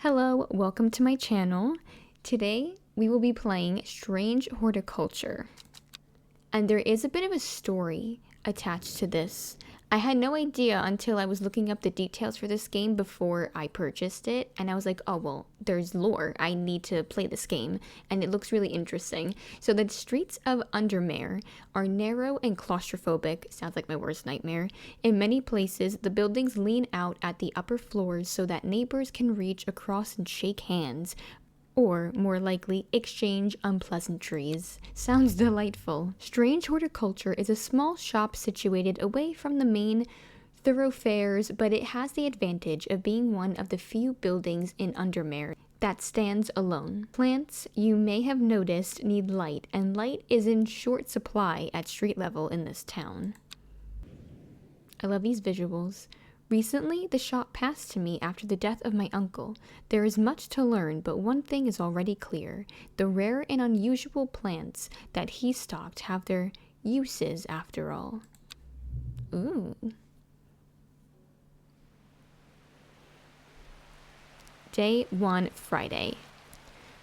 Hello, welcome to my channel. Today we will be playing Strange Horticulture. And there is a bit of a story attached to this. I had no idea until I was looking up the details for this game before I purchased it, and I was like, oh well, there's lore. I need to play this game, and it looks really interesting. So the streets of Undermare are narrow and claustrophobic, sounds like my worst nightmare. In many places, the buildings lean out at the upper floors so that neighbors can reach across and shake hands, or, more likely, exchange unpleasantries. Sounds delightful. Strange Horticulture is a small shop situated away from the main thoroughfares, but it has the advantage of being one of the few buildings in Undermare that stands alone. Plants, you may have noticed, need light, and light is in short supply at street level in this town. I love these visuals. Recently, the shop passed to me after the death of my uncle. There is much to learn, but one thing is already clear. The rare and unusual plants that he stocked have their uses after all. Ooh. Day 1, Friday.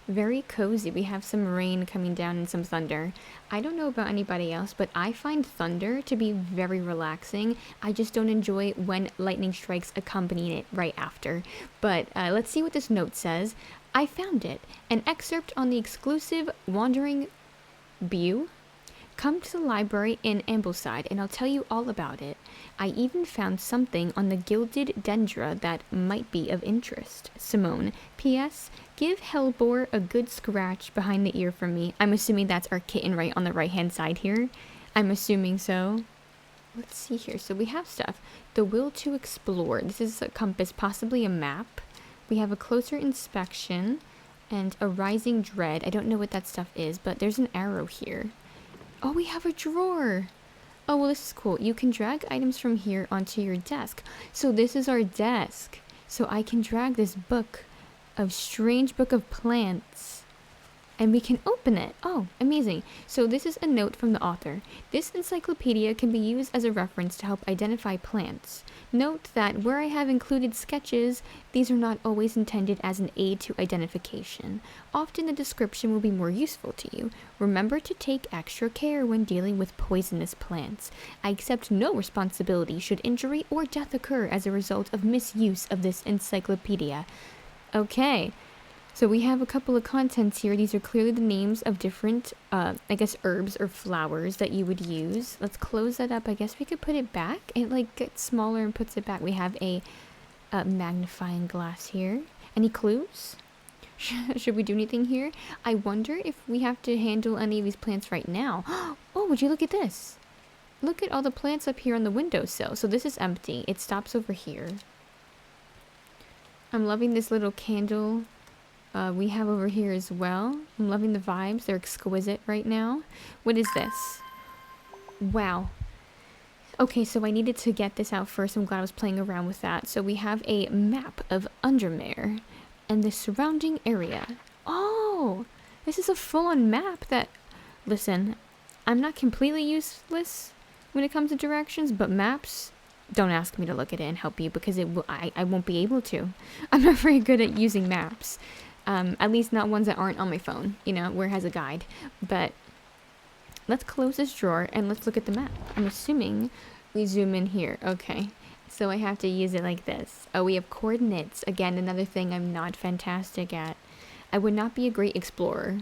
Very cozy. We have some rain coming down and some thunder. I don't know about anybody else, but I find thunder to be very relaxing. I just don't enjoy when lightning strikes accompany it right after. But let's see what this note says. I found it. An excerpt on the exclusive Wandering Beau. Come to the library in Ambleside and I'll tell you all about it. I even found something on the gilded dendra that might be of interest. Simone. P.S. Give Hellbore a good scratch behind the ear for me. I'm assuming that's our kitten right on the right-hand side here. I'm assuming so. Let's see here. So we have stuff. The will to explore. This is a compass, possibly a map. We have a closer inspection and a rising dread. I don't know what that stuff is, but there's an arrow here. Oh, we have a drawer. Oh, well, this is cool. You can drag items from here onto your desk. So this is our desk. So I can drag this book of Strange Book of Plants. And we can open it. Oh, amazing. So this is a note from the author. This encyclopedia can be used as a reference to help identify plants. Note that where I have included sketches, these are not always intended as an aid to identification. Often the description will be more useful to you. Remember to take extra care when dealing with poisonous plants. I accept no responsibility should injury or death occur as a result of misuse of this encyclopedia. Okay. So we have a couple of contents here. These are clearly the names of different, I guess, herbs or flowers that you would use. Let's close that up. I guess we could put it back. It, like, gets smaller and puts it back. We have a magnifying glass here. Any clues? Should we do anything here? I wonder if we have to handle any of these plants right now. Oh, would you look at this? Look at all the plants up here on the windowsill. So this is empty. It stops over here. I'm loving this little candle. We have over here as well. I'm loving the vibes. They're exquisite right now. What is this? Wow. Okay, so I needed to get this out first. I'm glad I was playing around with that. So we have a map of Undermare and the surrounding area. Oh, this is a full-on map that... Listen, I'm not completely useless when it comes to directions, but maps... Don't ask me to look at it and help you because I won't be able to. I'm not very good at using maps. At least not ones that aren't on my phone, you know, where it has a guide. But let's close this drawer and let's look at the map. I'm assuming we zoom in here. Okay, so I have to use it like this. Oh, we have coordinates. Again, another thing I'm not fantastic at. I would not be a great explorer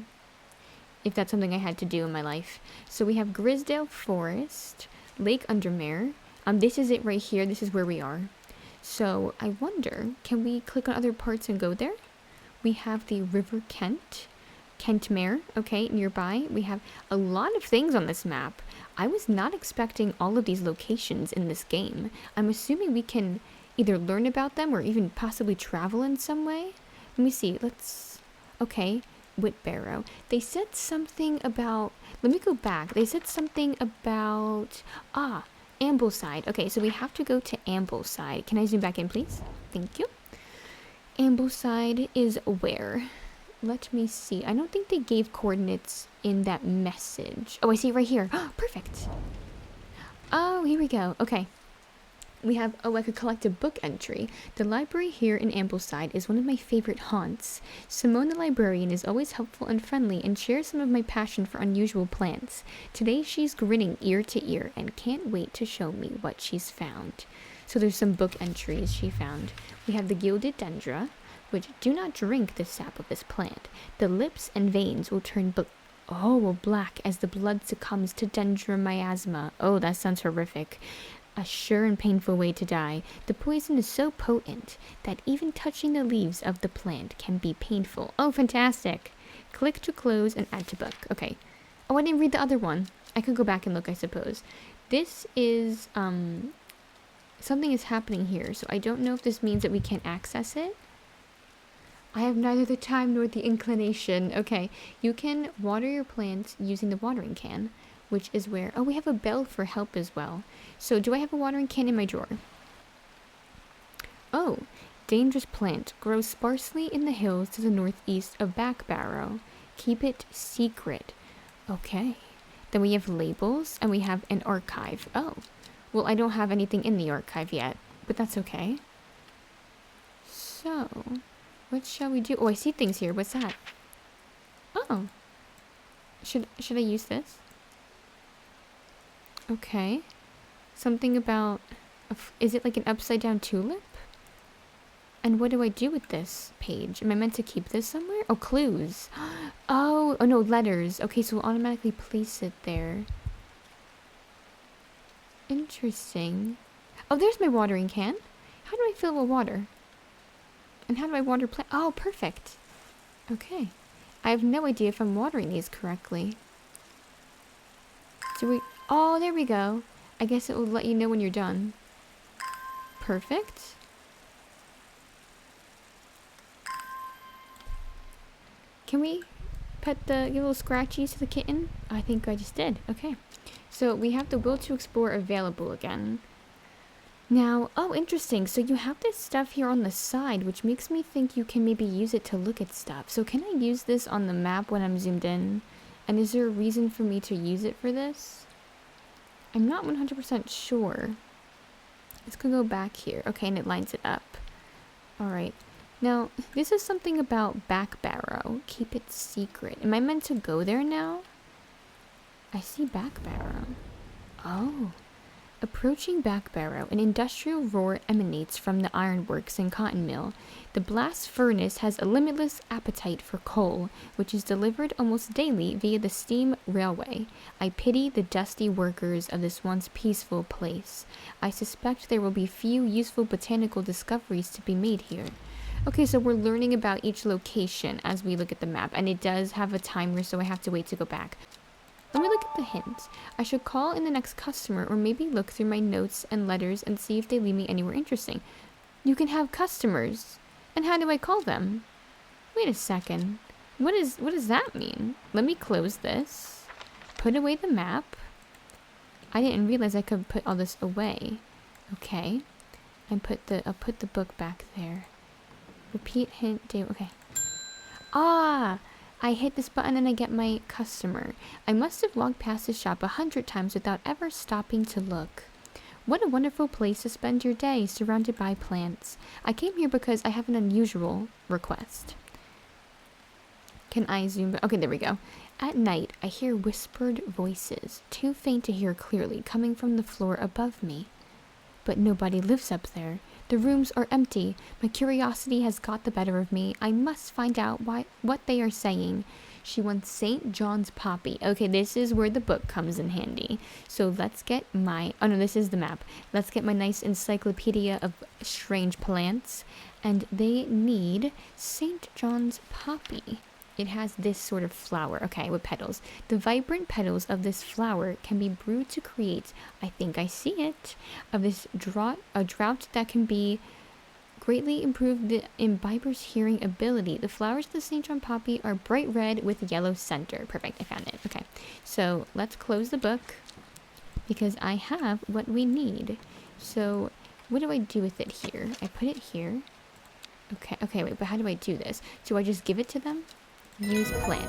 if that's something I had to do in my life. So we have Grisdale Forest, Lake Undermare. This is it right here. This is where we are. So I wonder, can we click on other parts and go there? We have the River Kentmere, okay, nearby. We have a lot of things on this map. I was not expecting all of these locations in this game. I'm assuming we can either learn about them or even possibly travel in some way. Let me see. Okay, Whitbarrow. They said something about... Let me go back. They said something about... Ambleside. Okay, so we have to go to Ambleside. Can I zoom back in, please? Thank you. Ambleside is where? Let me see. I don't think they gave coordinates in that message. Oh, I see it right here. Perfect. Oh, here we go. Okay. We have, oh, I could collect a book entry. The library here in Ambleside is one of my favorite haunts. Simone the librarian is always helpful and friendly and shares some of my passion for unusual plants. Today she's grinning ear to ear and can't wait to show me what she's found. So there's some book entries she found. We have the gilded dendra, which do not drink the sap of this plant. The lips and veins will turn black as the blood succumbs to dendromiasma. Oh, that sounds horrific. A sure and painful way to die. The poison is so potent that even touching the leaves of the plant can be painful. Oh, fantastic. Click to close and add to book. Okay. Oh, I didn't read the other one. I could go back and look, I suppose. This is, something is happening here, so I don't know if this means that we can't access it. I have neither the time nor the inclination. Okay, you can water your plants using the watering can, which is where... Oh, we have a bell for help as well. So, do I have a watering can in my drawer? Oh, dangerous plant. Grows sparsely in the hills to the northeast of Backbarrow. Keep it secret. Okay. Then we have labels, and we have an archive. Oh. Well, I don't have anything in the archive yet, but that's okay. So... what shall we do? Oh, I see things here. What's that? Oh. Should I use this? Okay. Something about... is it like an upside down tulip? And what do I do with this page? Am I meant to keep this somewhere? Oh, clues. Oh no, letters. Okay, so we'll automatically place it there. Interesting. Oh, there's my watering can. How do I fill with water? And how do I water plant? Oh, perfect. Okay. I have no idea if I'm watering these correctly. Do we... oh, there we go. I guess it will let you know when you're done. Perfect. Can we pet give little scratchies to the kitten? I think I just did. Okay. So we have the will to explore available again. Now, oh, interesting. So you have this stuff here on the side, which makes me think you can maybe use it to look at stuff. So can I use this on the map when I'm zoomed in? And is there a reason for me to use it for this? I'm not 100% sure. Let's go back here. Okay, and it lines it up. All right. Now, this is something about Backbarrow. Keep it secret. Am I meant to go there now? I see Backbarrow. Oh. Approaching Backbarrow, an industrial roar emanates from the ironworks and cotton mill. The blast furnace has a limitless appetite for coal, which is delivered almost daily via the steam railway. I pity the dusty workers of this once peaceful place. I suspect there will be few useful botanical discoveries to be made here. Okay, so we're learning about each location as we look at the map, and it does have a timer, so I have to wait to go back. Let me look at the hints. I should call in the next customer or maybe look through my notes and letters and see if they leave me anywhere interesting. You can have customers. And how do I call them? Wait a second. What does that mean? Let me close this. Put away the map. I didn't realize I could put all this away. Okay. And I'll put the book back there. Repeat hint day. Okay. Ah! I hit this button and I get my customer. I must have walked past this shop 100 times without ever stopping to look. What a wonderful place to spend your day surrounded by plants. I came here because I have an unusual request. Can I zoom? Okay, there we go. At night, I hear whispered voices, too faint to hear clearly, coming from the floor above me. But nobody lives up there. The rooms are empty. My curiosity has got the better of me. I must find out what they are saying. She wants St. John's poppy. Okay, this is where the book comes in handy. So let's get my... oh no, this is the map. Let's get my nice encyclopedia of strange plants. And they need St. John's poppy. It has this sort of flower, okay, with petals. The vibrant petals of this flower can be brewed to create, I think I see it, of this drought that can be greatly improve the imbiber's hearing ability. The flowers of the St. John poppy are bright red with yellow center. Perfect, I found it. Okay, so let's close the book because I have what we need. So what do I do with it here? I put it here. Okay, wait, but how do I do this? Do I just give it to them? Use plant.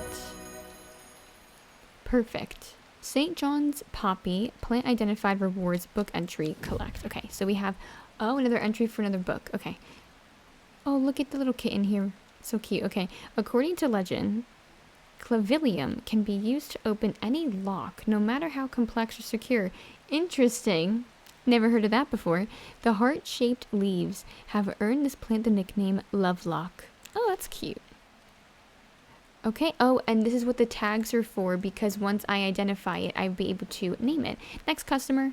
Perfect. St. John's poppy, plant identified, rewards, book entry, collect. Okay, so we have, oh, another entry for another book. Okay. Oh, look at the little kitten here. So cute. Okay, according to legend, clavilium can be used to open any lock, no matter how complex or secure. Interesting. Never heard of that before. The heart-shaped leaves have earned this plant the nickname Lovelock. Oh, that's cute. Okay, oh, and this is what the tags are for, because once I identify it, I'll be able to name it. Next customer.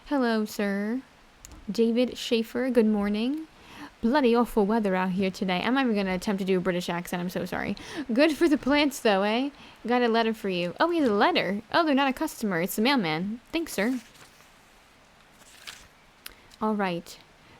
Hello, sir. David Schaefer, good morning. Bloody awful weather out here today. I'm not even going to attempt to do a British accent, I'm so sorry. Good for the plants, though, eh? Got a letter for you. Oh, he has a letter. Oh, they're not a customer. It's the mailman. Thanks, sir. All right.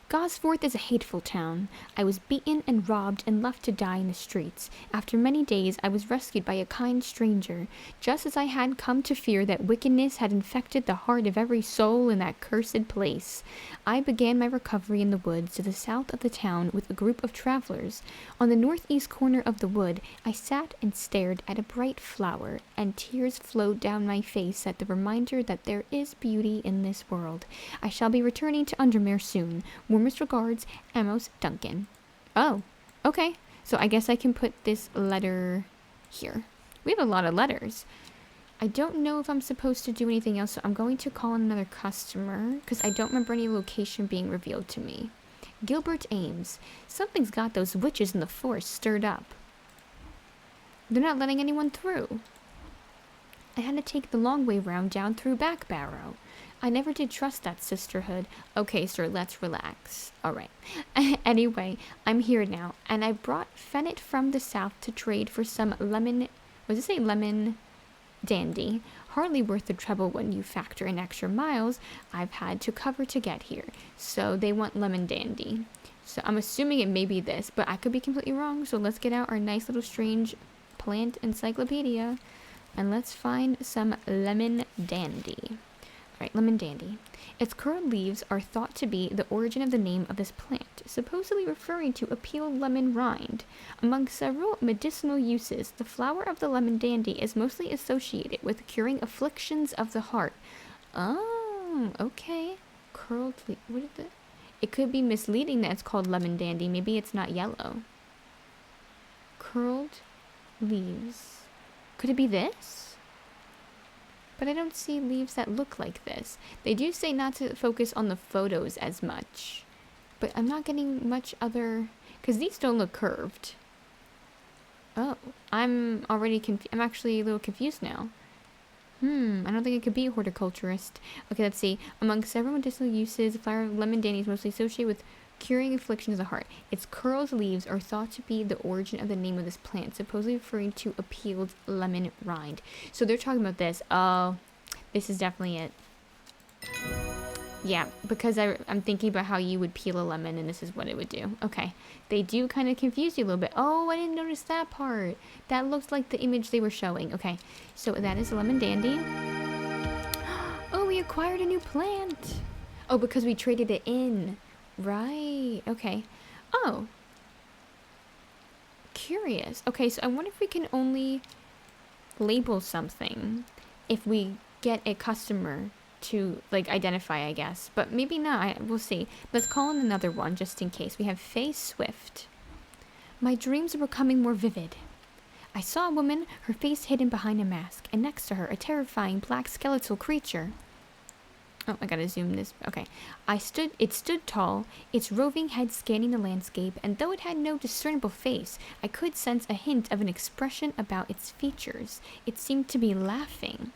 Gosforth is a hateful town. I was beaten and robbed and left to die in the streets. After many days, I was rescued by a kind stranger, just as I had come to fear that wickedness had infected the heart of every soul in that cursed place. I began my recovery in the woods to the south of the town with a group of travelers. On the northeast corner of the wood, I sat and stared at a bright flower, and tears flowed down my face at the reminder that there is beauty in this world. I shall be returning to Undermere soon. Warmest regards, Amos Duncan. Oh, okay. So I guess I can put this letter here. We have a lot of letters. I don't know if I'm supposed to do anything else, so I'm going to call in another customer because I don't remember any location being revealed to me. Gilbert Ames. Something's got those witches in the forest stirred up. They're not letting anyone through. I had to take the long way round down through Back Barrow. I never did trust that sisterhood. Okay, sir, let's relax. All right. Anyway, I'm here now, and I brought Fennet from the south to trade for some lemon... What does it say? Lemon dandy. Hardly worth the trouble when you factor in extra miles I've had to cover to get here. So they want lemon dandy. So I'm assuming it may be this, but I could be completely wrong. So let's get out our nice little strange plant encyclopedia, and let's find some lemon dandy. Right, lemon dandy. Its curled leaves are thought to be the origin of the name of this plant, supposedly referring to a peeled lemon rind. Among several medicinal uses, the flower of the lemon dandy is mostly associated with curing afflictions of the heart. Oh, okay. Curled leaf. What is it? It could be misleading that it's called lemon dandy. Maybe it's not yellow. Curled leaves. Could it be this? But I don't see leaves that look like this. They do say not to focus on the photos as much. But I'm not getting much other... Because these don't look curved. Oh, I'm actually a little confused now. I don't think it could be a horticulturist. Okay, let's see. Among several medicinal uses, the flower of lemon dandy is mostly associated with curing afflictions of the heart. Its curled leaves are thought to be the origin of the name of this plant, supposedly referring to a peeled lemon rind. So they're talking about this. Oh, this is definitely it. Yeah, because I'm thinking about how you would peel a lemon, and this is what it would do. Okay, they do kind of confuse you a little bit. Oh, I didn't notice that part. That looks like the image they were showing. Okay, so that is a lemon dandy. Oh, we acquired a new plant. Oh, because we traded it in. Right, okay. Oh. Curious. Okay, so I wonder if we can only label something if we get a customer to, like, identify, I guess. But maybe not. We'll see. Let's call in another one just in case. We have Faye Swift. My dreams are becoming more vivid. I saw a woman, her face hidden behind a mask, and next to her, a terrifying black skeletal creature. Oh, I gotta zoom this. Okay. It stood tall, its roving head scanning the landscape, and though it had no discernible face, I could sense a hint of an expression about its features. It seemed to be laughing.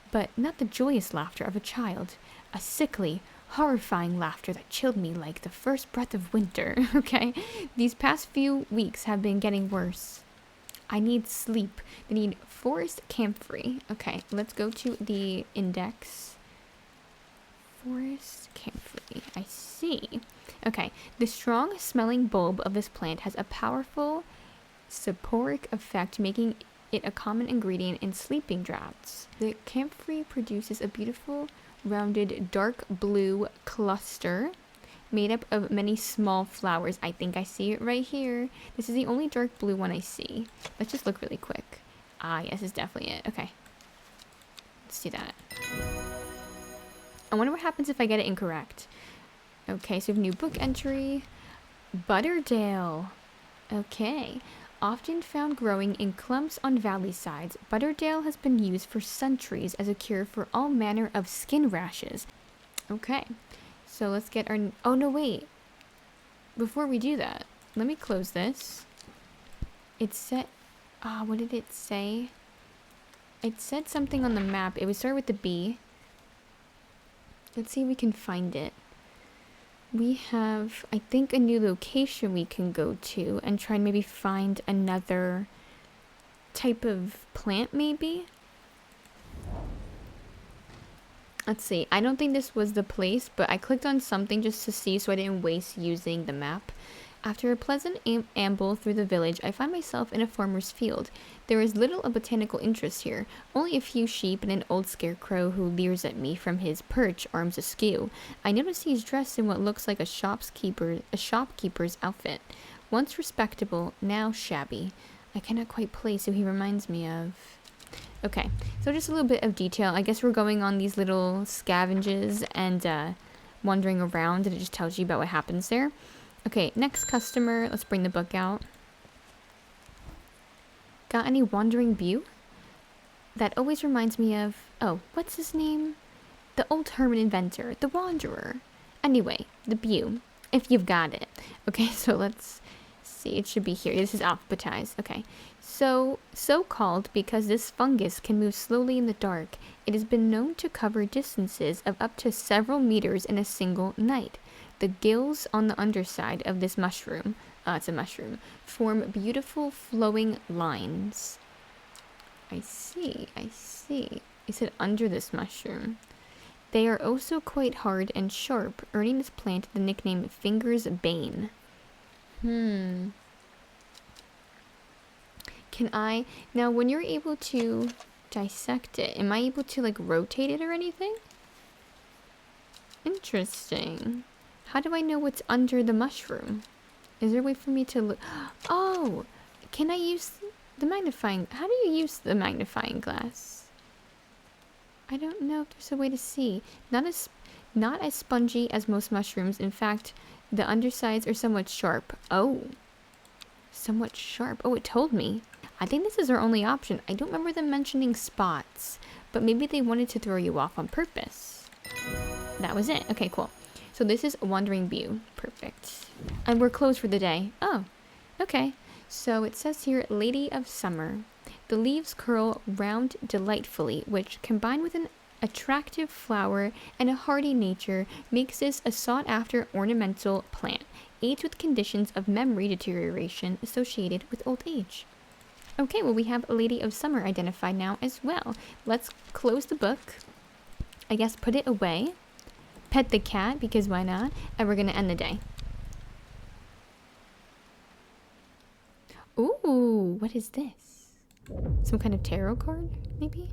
But not the joyous laughter of a child. A sickly, horrifying laughter that chilled me like the first breath of winter. Okay? These past few weeks have been getting worse. I need sleep. They need forest camphor. Okay, let's go to the index. Forest camphor. I see. Okay, the strong smelling bulb of this plant has a powerful soporific effect, making it a common ingredient in sleeping draughts. The camphor produces a beautiful, rounded, dark blue cluster made up of many small flowers. I think I see it right here. This is the only dark blue one I see. Let's just look really quick. Ah, yes, it's definitely it. Okay. Let's do that. I wonder what happens if I get it incorrect. Okay, so we have new book entry. Butterdale. Okay. Often found growing in clumps on valley sides, Butterdale has been used for centuries as a cure for all manner of skin rashes. Okay. So let's get our... Oh, no, wait. Before we do that, let me close this. It said... Ah, what did it say? It said something on the map. It would start with the B. Let's see if we can find it. We have, I think, a new location we can go to and try and maybe find another type of plant, maybe? Let's see. I don't think this was the place, but I clicked on something just to see so I didn't waste using the map. After a pleasant amble through the village, I find myself in a farmer's field. There is little of botanical interest here, only a few sheep and an old scarecrow who leers at me from his perch, arms askew. I notice he is dressed in what looks like a shopkeeper's outfit. Once respectable, now shabby. I cannot quite place who he reminds me of. Okay, so just a little bit of detail. I guess we're going on these little scavenges and wandering around, and it just tells you about what happens there. Okay, next customer. Let's bring the book out. Got any wandering beau? That always reminds me of... Oh, what's his name? The old hermit inventor. The Wanderer. Anyway, the beau. If you've got it. Okay, so let's see. It should be here. This is alphabetized. Okay. So called because this fungus can move slowly in the dark. It has been known to cover distances of up to several meters in a single night. The gills on the underside of this mushroom, it's a mushroom, form beautiful flowing lines. I see. It said under this mushroom. They are also quite hard and sharp, earning this plant the nickname Finger's Bane. Can I... Now, when you're able to dissect it, am I able to, like, rotate it or anything? Interesting. How do I know what's under the mushroom? Is there a way for me to look? Oh! Can I use the magnifying... How do you use the magnifying glass? I don't know if there's a way to see. Not as spongy as most mushrooms. In fact, the undersides are somewhat sharp. Oh. Somewhat sharp. Oh, it told me. I think this is our only option. I don't remember them mentioning spots. But maybe they wanted to throw you off on purpose. That was it. Okay, cool. So this is Wandering Beau. Perfect. And we're closed for the day. Oh, okay. So it says here, Lady of Summer. The leaves curl round delightfully, which, combined with an attractive flower and a hardy nature, makes this a sought-after ornamental plant, aids with conditions of memory deterioration associated with old age. Okay, well, we have Lady of Summer identified now as well. Let's close the book. I guess put it away. Pet the cat, because why not? And we're going to end the day. Ooh, what is this? Some kind of tarot card, maybe?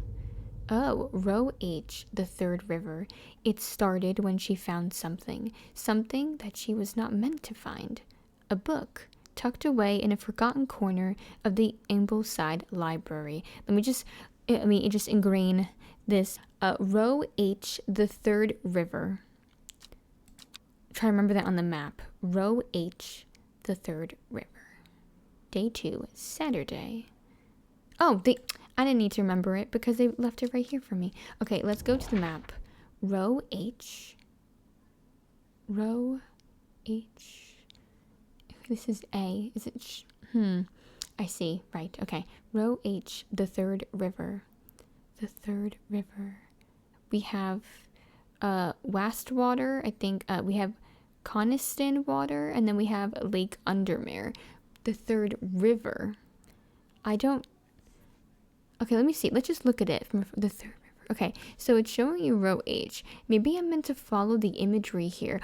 Oh, row H, the third river. It started when she found something. Something that she was not meant to find. A book, tucked away in a forgotten corner of the Ambleside Library. Let me just ingrain this. Row H, the third river. Try to remember that on the map. Row H, the third river. Day 2, Saturday. Oh, I didn't need to remember it because they left it right here for me. Okay, let's go to the map. Row H. Row H. This is A. Is it? I see. Right. Okay. Row H, the third river. The third river. We have Wastwater. I think we have Coniston Water, and then we have Lake Undermere. The third river. I don't... Okay, let me see. Let's just look at it from the third river. Okay, so it's showing you row H. Maybe I'm meant to follow the imagery here.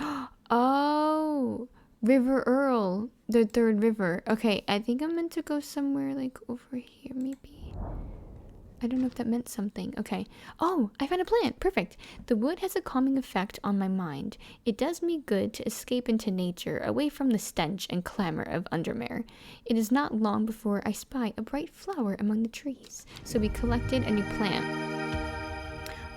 Oh, River Earl, the third river. Okay, I think I'm meant to go somewhere like over here, maybe. I don't know if that meant something. Okay. Oh, I found a plant. Perfect. The wood has a calming effect on my mind. It does me good to escape into nature, away from the stench and clamor of Undermere. It is not long before I spy a bright flower among the trees. So we collected a new plant.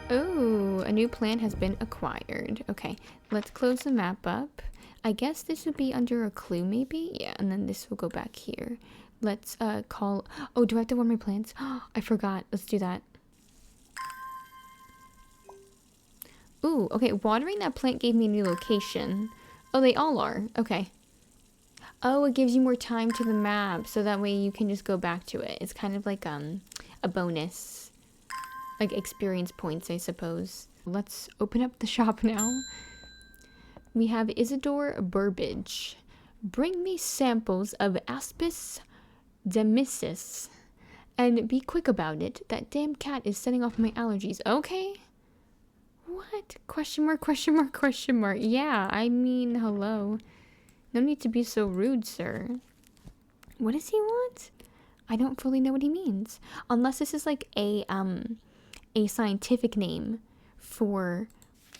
Oh, a new plant has been acquired. Okay, let's close the map up. I guess this would be under a clue maybe? Yeah, and then this will go back here. Let's call... Oh, do I have to water my plants? I forgot. Let's do that. Ooh, okay. Watering that plant gave me a new location. Oh, they all are. Okay. Oh, it gives you more time to the map. So that way you can just go back to it. It's kind of like a bonus. Like experience points, I suppose. Let's open up the shop now. We have Isidore Burbage. Bring me samples of Aspis Demiscis. And be quick about it. That damn cat is setting off my allergies. Okay. What? Question mark, question mark, question mark. Yeah, I mean, hello. No need to be so rude, sir. What does he want? I don't fully know what he means. Unless this is like a scientific name for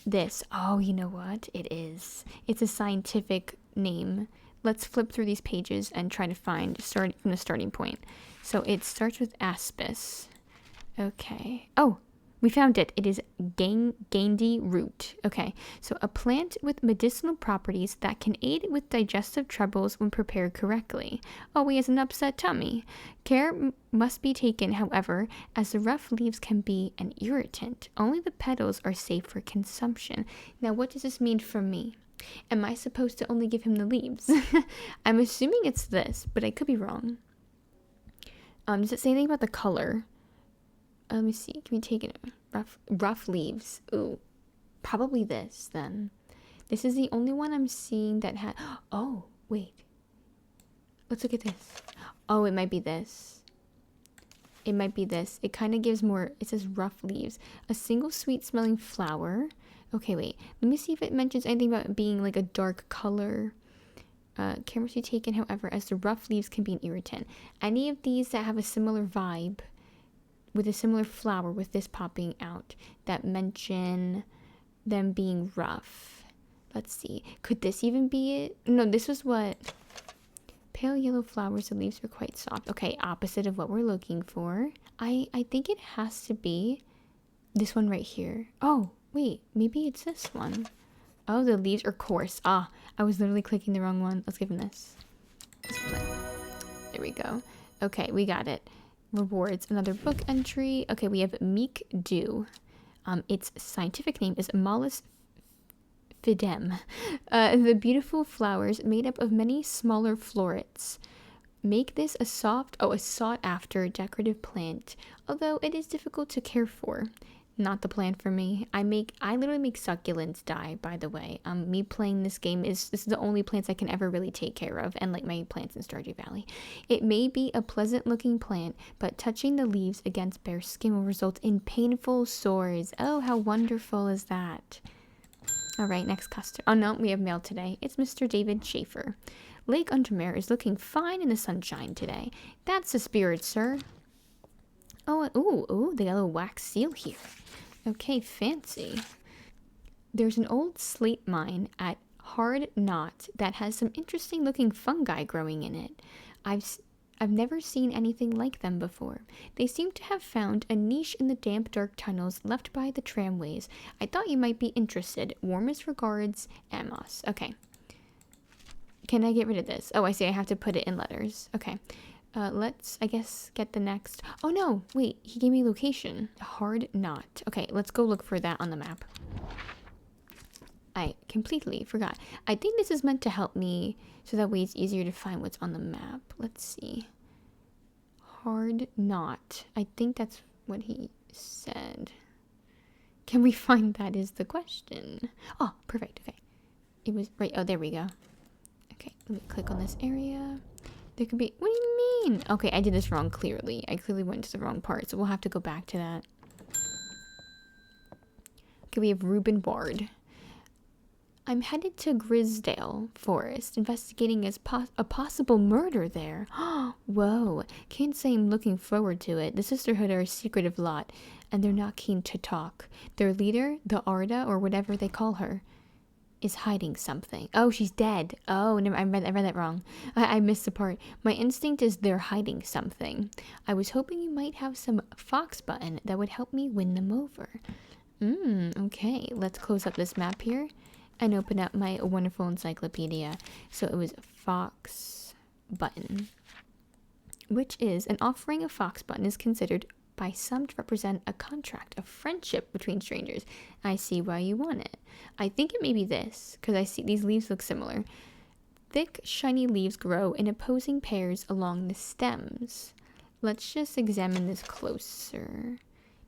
this. Oh, you know what? It is. It's a scientific name. Let's flip through these pages and try to find from the starting point. So it starts with aspis. Okay. Oh, we found it. It is Gandy root. Okay. So a plant with medicinal properties that can aid with digestive troubles when prepared correctly. Oh, he has an upset tummy. Care must be taken, however, as the rough leaves can be an irritant. Only the petals are safe for consumption. Now, what does this mean for me? Am I supposed to only give him the leaves? I'm assuming it's this, but I could be wrong. Does it say anything about the color? Let me see. Can we take it? Rough leaves. Ooh. Probably this, then. This is the only one I'm seeing that had... Oh, wait. Let's look at this. Oh, it might be this. It might be this. It kind of gives more... It says rough leaves. A single sweet-smelling flower. Okay, wait. Let me see if it mentions anything about it being like a dark color. Care must be taken, however, as the rough leaves can be an irritant. Any of these that have a similar vibe... with a similar flower with this popping out that mention them being rough. Let's see. Could this even be it? No, this was what... Pale yellow flowers, the leaves are quite soft. Okay, opposite of what we're looking for. I think it has to be this one right here. Oh, wait. Maybe it's this one. Oh, the leaves are coarse. Ah, I was literally clicking the wrong one. Let's give him this. There we go. Okay, we got it. Rewards, another book entry. Okay, we have Meek Dew. Its scientific name is Mollis fidem. The beautiful flowers made up of many smaller florets make this a sought after decorative plant, although it is difficult to care for. Not the plant for me. I literally make succulents die, by the way. Me playing this game this is the only plants I can ever really take care of, and like my plants in Stardew Valley. It may be a pleasant looking plant, but touching the leaves against bare skin will result in painful sores. Oh, how wonderful is that? Alright, next customer. Oh no, we have mail today. It's Mr. David Schaefer. Lake Undermere is looking fine in the sunshine today. That's the spirit, sir. Oh, ooh, they got a little wax seal here. Okay, fancy. There's an old slate mine at Hard Knot that has some interesting looking fungi growing in it. I've never seen anything like them before. They seem to have found a niche in the damp, dark tunnels left by the tramways. I thought you might be interested. Warmest regards, Amos. Okay. Can I get rid of this? Oh, I see. I have to put it in letters. Okay. Let's, I guess, get the next... Oh, no. Wait. He gave me location. Hard Knot. Okay, let's go look for that on the map. I completely forgot. I think this is meant to help me so that way it's easier to find what's on the map. Let's see. Hard Knot. I think that's what he said. Can we find that is the question. Oh, perfect. Okay. It was right. Oh, there we go. Okay, let me click on this area. There could be... What do you mean? Okay, I did this wrong, clearly. I clearly went to the wrong part, so we'll have to go back to that. Okay, we have Reuben Ward. I'm headed to Grisdale Forest, investigating a possible murder there. Whoa, can't say I'm looking forward to it. The Sisterhood are a secretive lot, and they're not keen to talk. Their leader, the Arda, or whatever they call her, is hiding something. Oh, she's dead. Oh, never, I read that wrong. I missed the part. My instinct is they're hiding something. I was hoping you might have some fox button that would help me win them over. Okay, let's close up this map here and open up my wonderful encyclopedia. So it was fox button, which is an offering of fox button is considered by some to represent a contract of friendship between strangers. I see why you want it. I think it may be this, because I see these leaves look similar. Thick, shiny leaves grow in opposing pairs along the stems. Let's just examine this closer.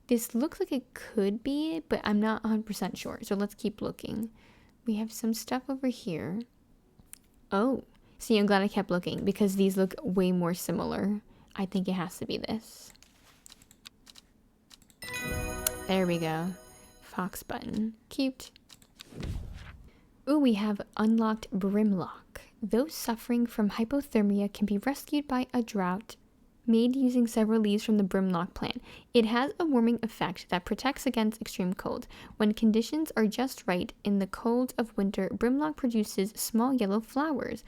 This looks like it could be it, but I'm not 100% sure, so let's keep looking. We have some stuff over here. Oh, see, I'm glad I kept looking because these look way more similar. I think it has to be this. There we go. Fox button. Cute. Ooh, we have unlocked Brimlock. Those suffering from hypothermia can be rescued by a drought made using several leaves from the Brimlock plant. It has a warming effect that protects against extreme cold. When conditions are just right in the cold of winter, Brimlock produces small yellow flowers.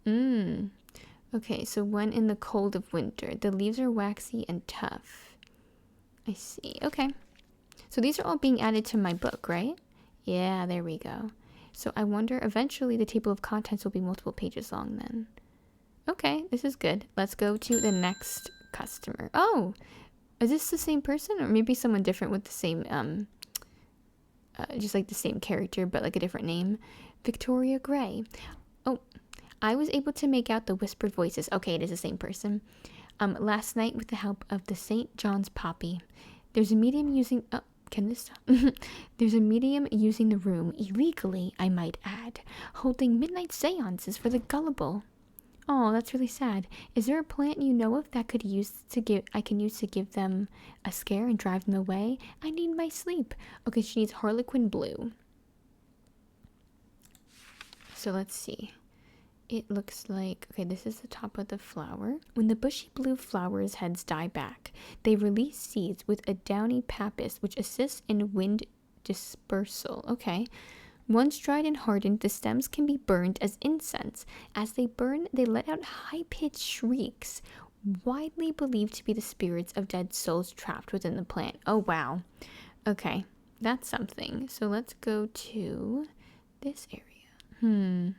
Okay, so when in the cold of winter, the leaves are waxy and tough. I see. Okay. So these are all being added to my book, right? Yeah, there we go. So I wonder eventually the table of contents will be multiple pages long then. Okay, this is good. Let's go to the next customer. Oh, is this the same person or maybe someone different with the same, just like the same character, but like a different name? Victoria Gray. Oh, I was able to make out the whispered voices. Okay, it is the same person. Last night with the help of the St. John's Poppy. There's a medium using, oh, can this stop? There's a medium using the room, illegally, I might add, holding midnight seances for the gullible. Oh, that's really sad. Is there a plant you know of that I can use to give them a scare and drive them away? I need my sleep. Okay, she needs Harlequin Blue. So let's see. It looks like, okay, this is the top of the flower. When the bushy blue flowers' heads die back, they release seeds with a downy pappus which assists in wind dispersal. Okay. Once dried and hardened, the stems can be burned as incense. As they burn, they let out high-pitched shrieks, widely believed to be the spirits of dead souls trapped within the plant. Oh, wow. Okay, that's something. So let's go to this area.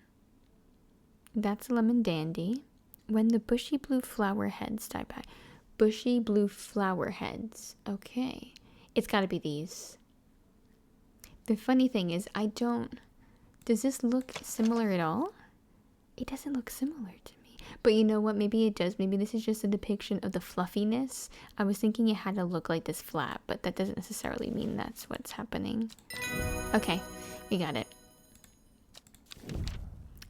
That's lemon dandy. When the bushy blue flower heads die back. Bushy blue flower heads. Okay. It's got to be these. The funny thing is, does this look similar at all? It doesn't look similar to me. But you know what? Maybe it does. Maybe this is just a depiction of the fluffiness. I was thinking it had to look like this flat, but that doesn't necessarily mean that's what's happening. Okay, we got it.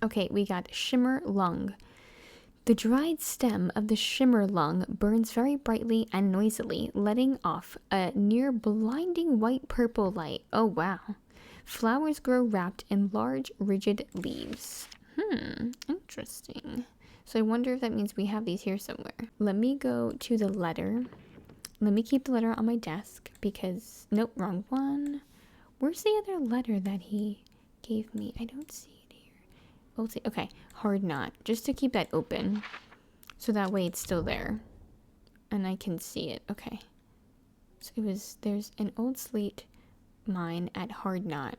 Okay, we got Shimmer Lung. The dried stem of the shimmer lung burns very brightly and noisily, letting off a near blinding white-purple light. Oh, wow. Flowers grow wrapped in large, rigid leaves. Interesting. So I wonder if that means we have these here somewhere. Let me go to the letter. Let me keep the letter on my desk because... Nope, wrong one. Where's the other letter that he gave me? I don't see it here. Oh, okay, hard knot. Just to keep that open. So that way it's still there. And I can see it. Okay. So there's an old slate mine at hard knot.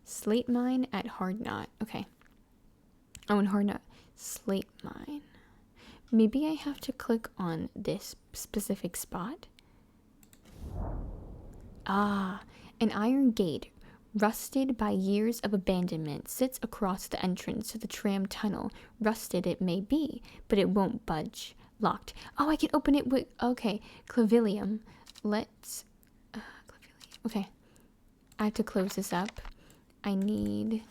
Slate mine at hard knot. Okay. Oh, and hard knot. Slate mine. Maybe I have to click on this specific spot. Ah, an iron gate, rusted by years of abandonment, sits across the entrance to the tram tunnel. Rusted it may be, but it won't budge. Locked. Oh, I can open it with... Okay, clavilium. Let's... clavilium. Okay. I have to close this up. I need...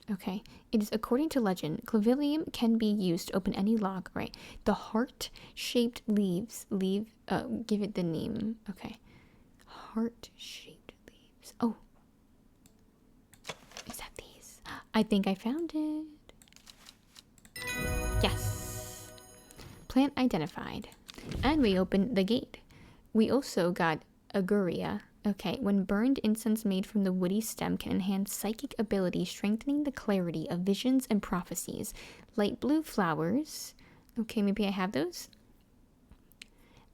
Okay. It is according to legend, clavilium can be used to open any lock, right? The heart-shaped leaves give it the name. Okay. Heart-shaped leaves. Oh. I think I found it. Yes. Plant identified. And we opened the gate. We also got Aguria. Okay, when burned, incense made from the woody stem can enhance psychic ability, strengthening the clarity of visions and prophecies. Light blue flowers. Okay, maybe I have those.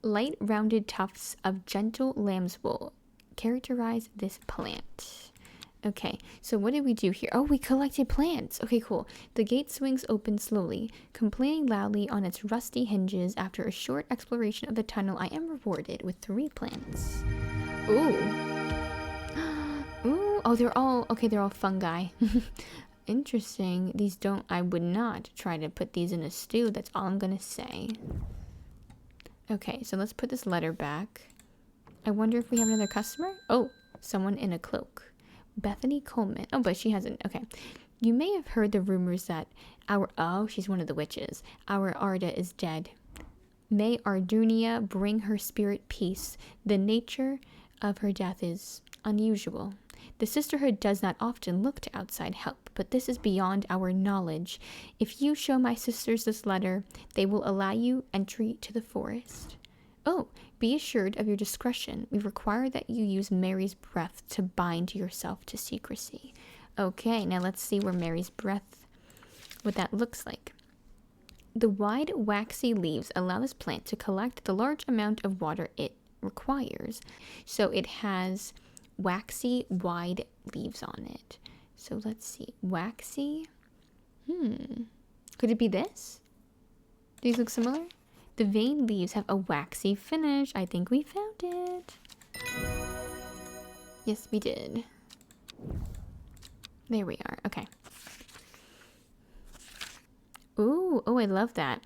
Light rounded tufts of gentle lamb's wool characterize this plant. Okay, so what did we do here? Oh, we collected plants. Okay, cool. The gate swings open slowly, complaining loudly on its rusty hinges. After a short exploration of the tunnel, I am rewarded with 3 plants. Ooh. Ooh. Oh, they're all fungi. Interesting. I would not try to put these in a stew. That's all I'm gonna say. Okay, so let's put this letter back. I wonder if we have another customer? Oh, someone in a cloak. Bethany Coleman. Oh, but she hasn't. Okay. You may have heard the rumors that she's one of the witches. Our Arda is dead. May Ardunia bring her spirit peace. The nature of her death is unusual. The sisterhood does not often look to outside help, but this is beyond our knowledge. If you show my sisters this letter, they will allow you entry to the forest. Oh, be assured of your discretion. We require that you use Mary's breath to bind yourself to secrecy. Okay, now let's see where Mary's breath, what that looks like. The wide, waxy leaves allow this plant to collect the large amount of water it requires. So it has waxy, wide leaves on it. So let's see. Waxy. Could it be this? These look similar? The veined leaves have a waxy finish. I think we found it. Yes, we did. There we are. Okay. Ooh, oh, I love that.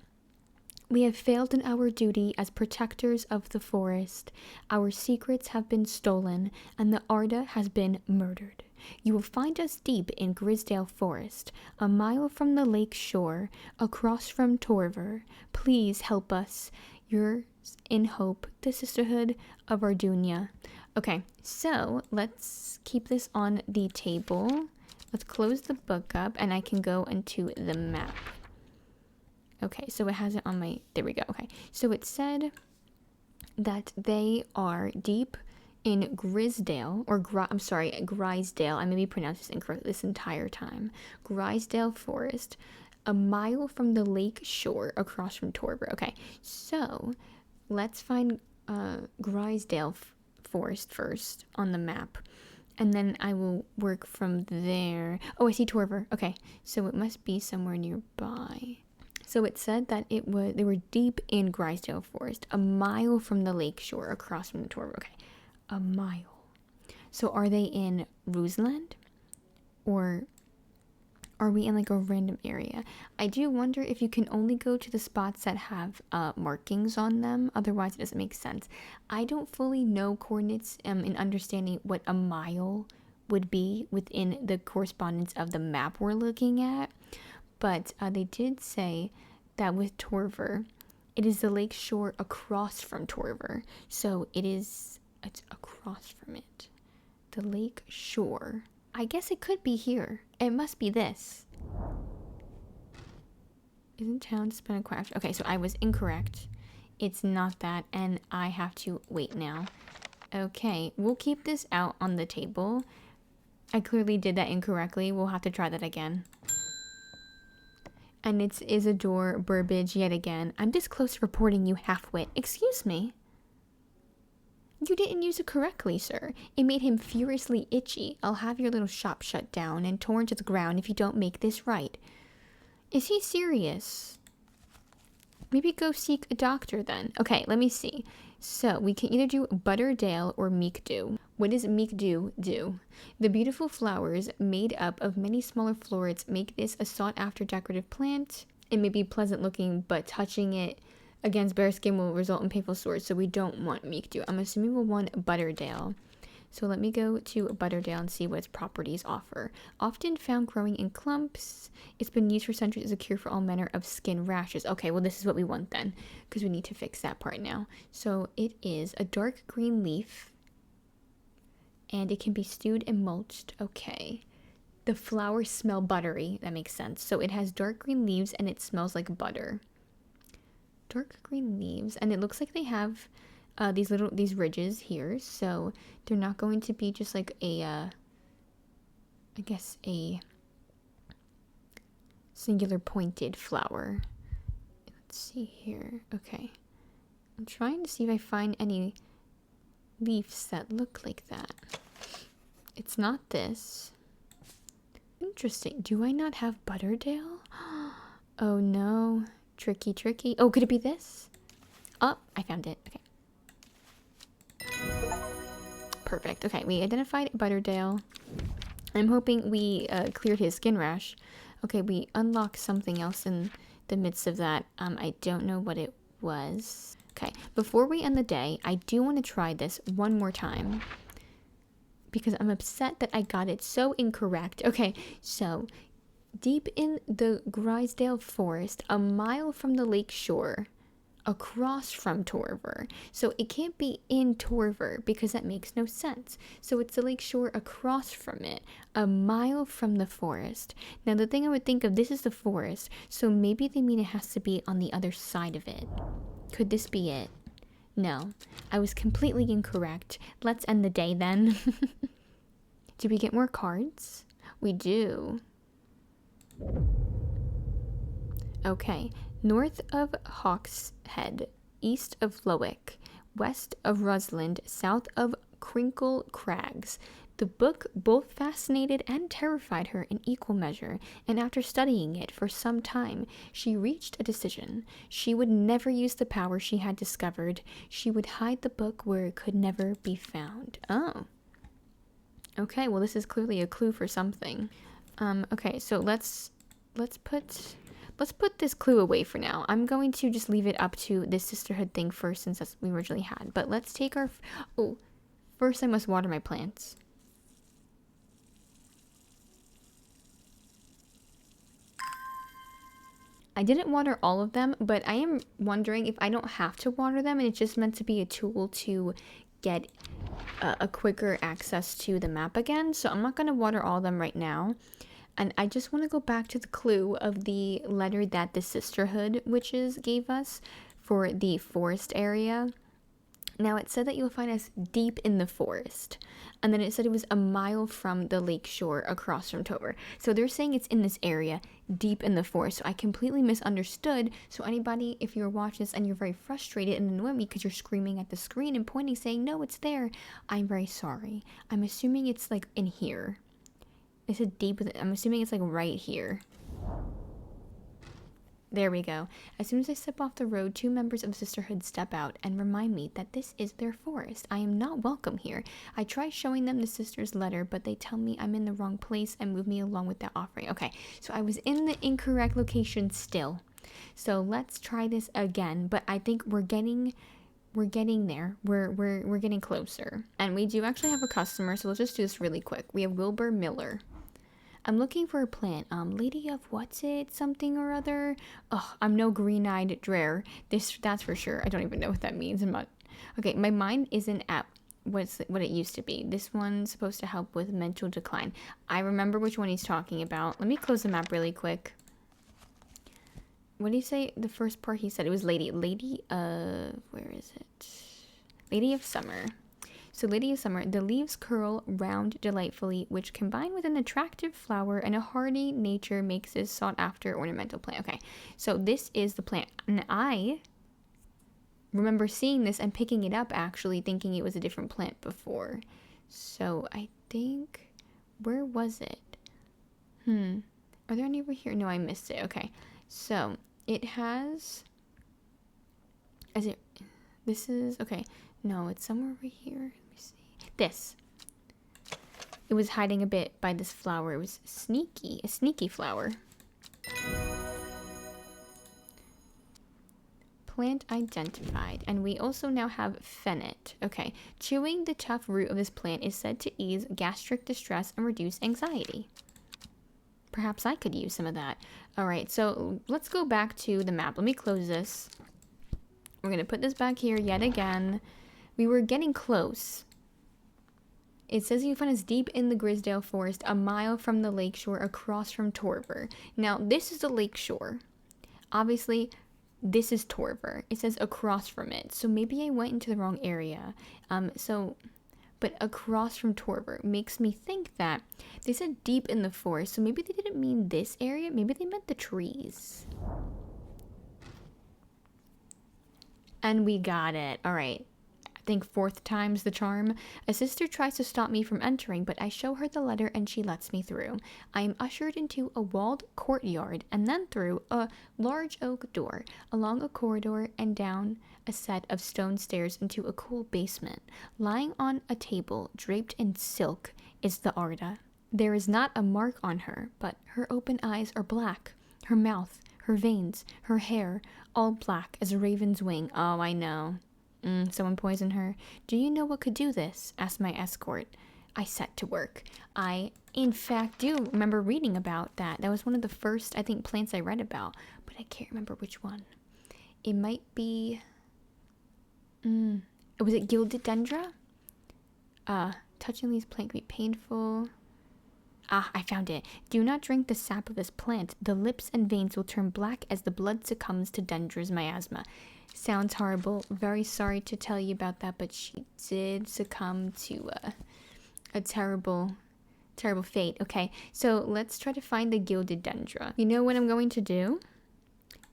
We have failed in our duty as protectors of the forest. Our secrets have been stolen, and the Arda has been murdered. You will find us deep in Grisdale Forest, a mile from the lake shore, across from Torver. Please help us. Yours in hope, the Sisterhood of Ardunia. Okay, so let's keep this on the table. Let's close the book up, and I can go into the map. Okay, so it has it on my... There we go. Okay, so it said that they are deep in Grisdale, or Grisdale. I may be pronouncing this incorrectly this entire time. Grisdale Forest, a mile from the lake shore across from Torber. Okay, so let's find Grisdale Forest first on the map, and then I will work from there. Oh, I see Torver. Okay, so it must be somewhere nearby. So it said that they were deep in Grisdale Forest, a mile from the lake shore across from the Torver. Okay, a mile. So are they in Rusland, or are we in like a random area? I do wonder if you can only go to the spots that have markings on them. Otherwise, it doesn't make sense. I don't fully know coordinates in understanding what a mile would be within the correspondence of the map we're looking at. But they did say that with Torver, it is the lake shore across from Torver. So it's across from it. The lake shore. I guess it could be here. It must be this. Isn't town spent quite after? Okay, so I was incorrect. It's not that, and I have to wait now. Okay, we'll keep this out on the table. I clearly did that incorrectly. We'll have to try that again. And it's Isidore Burbage yet again. I'm this close to reporting you half-wit. Excuse me. You didn't use it correctly, sir. It made him furiously itchy. I'll have your little shop shut down and torn to the ground if you don't make this right. Is he serious? Maybe go seek a doctor then. Okay, let me see. So we can either do Butterdale or Meekdew. What does Meekdew do? The beautiful flowers made up of many smaller florets make this a sought-after decorative plant. It may be pleasant looking, but touching it against bare skin will result in painful sores, so we don't want Meekdew. I'm assuming we'll want Butterdale. So let me go to Butterdale and see what its properties offer. Often found growing in clumps, it's been used for centuries as a cure for all manner of skin rashes. Okay, well this is what we want then, because we need to fix that part now. So it is a dark green leaf, and it can be stewed and mulched. Okay, The flowers smell buttery. That makes sense. So it has dark green leaves and it smells like butter. Dark green leaves, and it looks like they have these ridges here, so they're not going to be just like a I guess a singular pointed flower. Let's see here. Okay, I'm trying to see if I find any leaves that look like that. It's not this. Interesting. Do I not have Butterdale? Oh no. Tricky, tricky. Oh, could it be this? Oh, I found it. Okay. Perfect. Okay, we identified Butterdale. I'm hoping we cleared his skin rash. Okay, we unlocked something else in the midst of that. I don't know what it was. Okay, before we end the day, I do want to try this one more time, because I'm upset that I got it so incorrect. Okay, so deep in the Grisdale Forest, a mile from the lake shore, across from Torver. So it can't be in Torver because that makes no sense. So it's the lake shore across from it, a mile from the forest. Now the thing I would think of, this is the forest, so maybe they mean it has to be on the other side of it. Could this be it? No, I was completely incorrect. Let's end the day then. Do we get more cards? We do. Okay, north of Hawkshead, east of Lowick, west of Rusland, south of Crinkle Crags. The book both fascinated and terrified her in equal measure, and after studying it for some time, she reached a decision. She would never use the power she had discovered. She would hide the book where it could never be found. Oh. Okay, well this is clearly a clue for something. Okay, so let's put this clue away for now. I'm going to just leave it up to this sisterhood thing first, since that's what we originally had. But let's take our... Oh, first I must water my plants. I didn't water all of them, but I am wondering if I don't have to water them and it's just meant to be a tool to get a quicker access to the map again. So I'm not going to water all of them right now. And I just want to go back to the clue of the letter that the Sisterhood witches gave us for the forest area. Now, it said that you'll find us deep in the forest. And then it said it was a mile from the lake shore across from Tover. So they're saying it's in this area, deep in the forest. So I completely misunderstood. So anybody, if you're watching this and you're very frustrated and annoyed me because you're screaming at the screen and pointing, saying, no, it's there, I'm very sorry. I'm assuming it's like in here. It said deep, I'm assuming it's like right here. There we go. As soon as I step off the road, 2 members of Sisterhood step out and remind me that this is their forest. I am not welcome here. I try showing them the sister's letter, but they tell me I'm in the wrong place and move me along with that offering. Okay, so I was in the incorrect location still. So let's try this again, but I think we're getting there. We're getting closer. And we do actually have a customer, so let's just do this really quick. We have Wilbur Miller. I'm looking for a plant. Lady of what's it? Something or other. Oh, I'm no green-eyed dreher. That's for sure. I don't even know what that means. Okay, my mind isn't at what it used to be. This one's supposed to help with mental decline. I remember which one he's talking about. Let me close the map really quick. What did he say? The first part he said it was where is it? Lady of Summer. So Lady of Summer, the leaves curl round delightfully, which combined with an attractive flower and a hardy nature makes this sought after ornamental plant. Okay, so this is the plant. And I remember seeing this and picking it up, actually thinking it was a different plant before. So I think, where was it? Are there any over here? No, I missed it. Okay, so it has, this is, okay, no, it's somewhere over here. This. It was hiding a bit by this flower. It was a sneaky flower. Plant identified. And we also now have fennet. Okay. Chewing the tough root of this plant is said to ease gastric distress and reduce anxiety. Perhaps I could use some of that. Alright, so let's go back to the map. Let me close this. We're going to put this back here yet again. We were getting close. It says you find us deep in the Grisdale Forest, a mile from the lakeshore, across from Torver. Now, this is the lakeshore. Obviously, this is Torver. It says across from it. So maybe I went into the wrong area. But across from Torver makes me think that they said deep in the forest. So maybe they didn't mean this area. Maybe they meant the trees. And we got it. All right. I think 4th time's the charm. A sister tries to stop me from entering, but I show her the letter and she lets me through. I am ushered into a walled courtyard and then through a large oak door, along a corridor and down a set of stone stairs into a cool basement. Lying on a table draped in silk is the Arda. There is not a mark on her, but her open eyes are black. Her mouth, her veins, her hair, all black as a raven's wing. Oh, I know. Someone poisoned her. Do you know what could do this? Asked my escort. I set to work. I, in fact, do remember reading about that. That was one of the first, I think, plants I read about, but I can't remember which one. It might be... Was it gilded dendra? Touching these plants can be painful. Ah, I found it. Do not drink the sap of this plant. The lips and veins will turn black as the blood succumbs to dendra's miasma. Sounds horrible. Very sorry to tell you about that, but she did succumb to a terrible fate. Okay, so let's try to find the gilded dendra. You know what I'm going to do?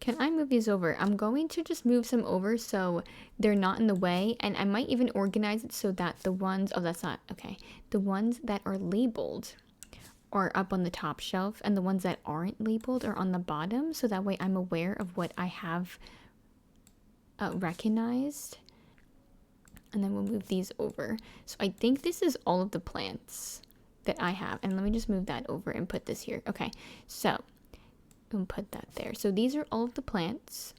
Can I move these over? I'm going to just move some over so they're not in the way, and I might even organize it so that the ones... Oh, that's not... Okay. The ones that are labeled are up on the top shelf, and the ones that aren't labeled are on the bottom, so that way I'm aware of what I have recognized. And then we'll move these over. So I think this is all of the plants that I have. And let me just move that over and put this here. Okay, so we'll put that there. So these are all of the plants.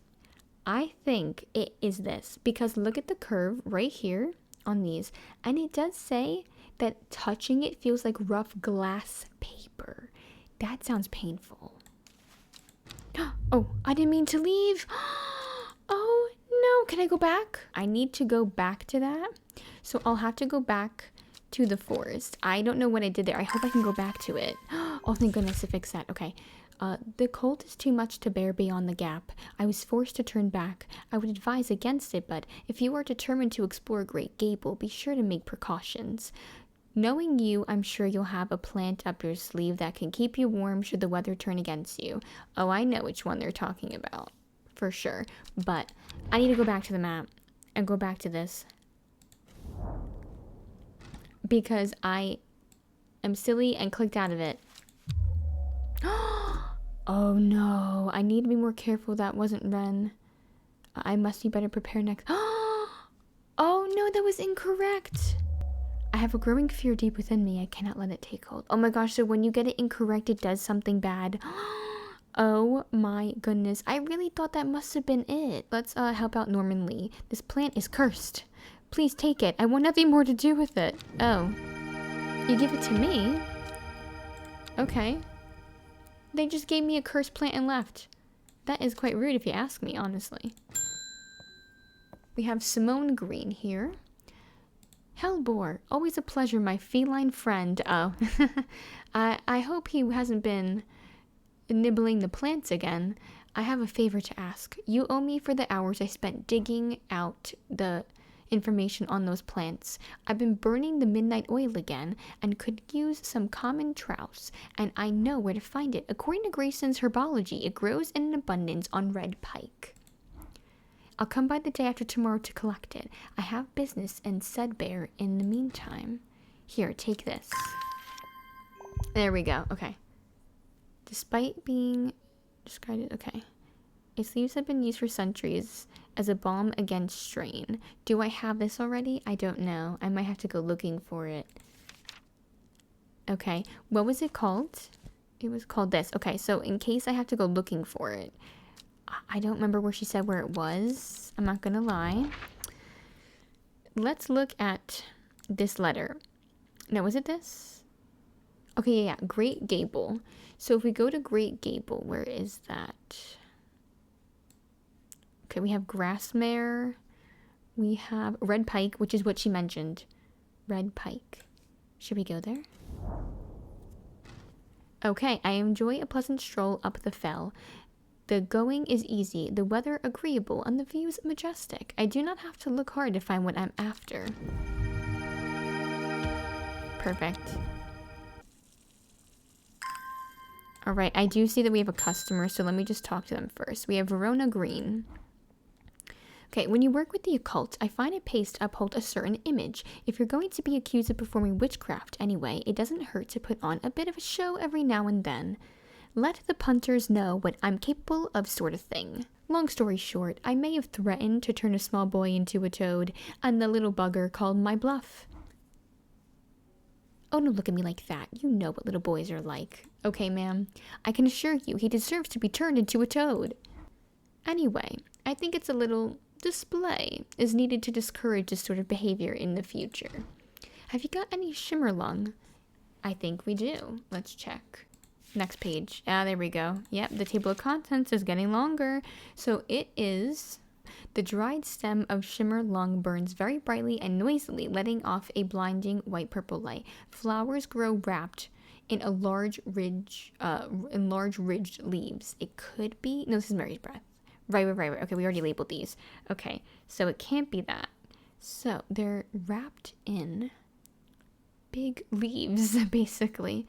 I think it is this, because look at the curve right here on these. And it does say that touching it feels like rough glass paper. That sounds painful. Oh, I didn't mean to leave. Oh, no. Can I go back? I need to go back to that. So I'll have to go back to the forest. I don't know what I did there. I hope I can go back to it. Oh, thank goodness it fixed that. Okay. The cold is too much to bear beyond the gap. I was forced to turn back. I would advise against it, but if you are determined to explore Great Gable, be sure to make precautions. Knowing you, I'm sure you'll have a plant up your sleeve that can keep you warm should the weather turn against you. Oh, I know which one they're talking about. For sure. But I need to go back to the map and go back to this. Because I am silly and clicked out of it. Oh no, I need to be more careful. That wasn't Ren. I must be better prepared next. Oh no, that was incorrect. I have a growing fear deep within me. I cannot let it take hold. Oh my gosh, so when you get it incorrect, it does something bad. Oh my goodness. I really thought that must have been it. Let's help out Norman Lee. This plant is cursed. Please take it. I want nothing more to do with it. Oh. You give it to me? Okay. They just gave me a cursed plant and left. That is quite rude if you ask me, honestly. We have Simone Green here. Hellbore, always a pleasure, my feline friend. Oh. I hope he hasn't been nibbling the plants again. I have a favor to ask. You owe me for the hours I spent digging out the information on those plants. I've been burning the midnight oil again and could use some common trouse, and I know where to find it. According to Grayson's herbology, it grows in an abundance on red pike. I'll come by the day after tomorrow to collect it. I have business in Sedbear in the meantime. Here, take this. There we go. Okay. Despite being discarded, okay. Its leaves have been used for centuries as a balm against strain. Do I have this already? I don't know. I might have to go looking for it. Okay. What was it called? It was called this. Okay, so in case I have to go looking for it. I don't remember where she said where it was. I'm not gonna lie. Let's look at this letter. No, was it this? Okay, yeah. Great Gable. So if we go to Great Gable, where is that? Okay, we have Grassmare. We have Red Pike, which is what she mentioned. Red Pike. Should we go there? Okay, I enjoy a pleasant stroll up the fell. The going is easy, the weather agreeable, and the views majestic. I do not have to look hard to find what I'm after. Perfect. All right, I do see that we have a customer, so let me just talk to them first. We have Verona Green. Okay, when you work with the occult, I find it pays to uphold a certain image. If you're going to be accused of performing witchcraft anyway, it doesn't hurt to put on a bit of a show every now and then. Let the punters know what I'm capable of, sort of thing. Long story short, I may have threatened to turn a small boy into a toad, and the little bugger called my bluff. Oh, don't look at me like that. You know what little boys are like. Okay, ma'am. I can assure you he deserves to be turned into a toad. Anyway, I think it's a little display is needed to discourage this sort of behavior in the future. Have you got any shimmer lung? I think we do. Let's check. Next page. Ah, there we go. Yep, the table of contents is getting longer. So it is... The dried stem of shimmer lung burns very brightly and noisily, letting off a blinding white-purple light. Flowers grow wrapped in large ridged leaves. It could be... No, this is Mary's breath. Right. Okay, we already labeled these. Okay, so it can't be that. So they're wrapped in big leaves, basically.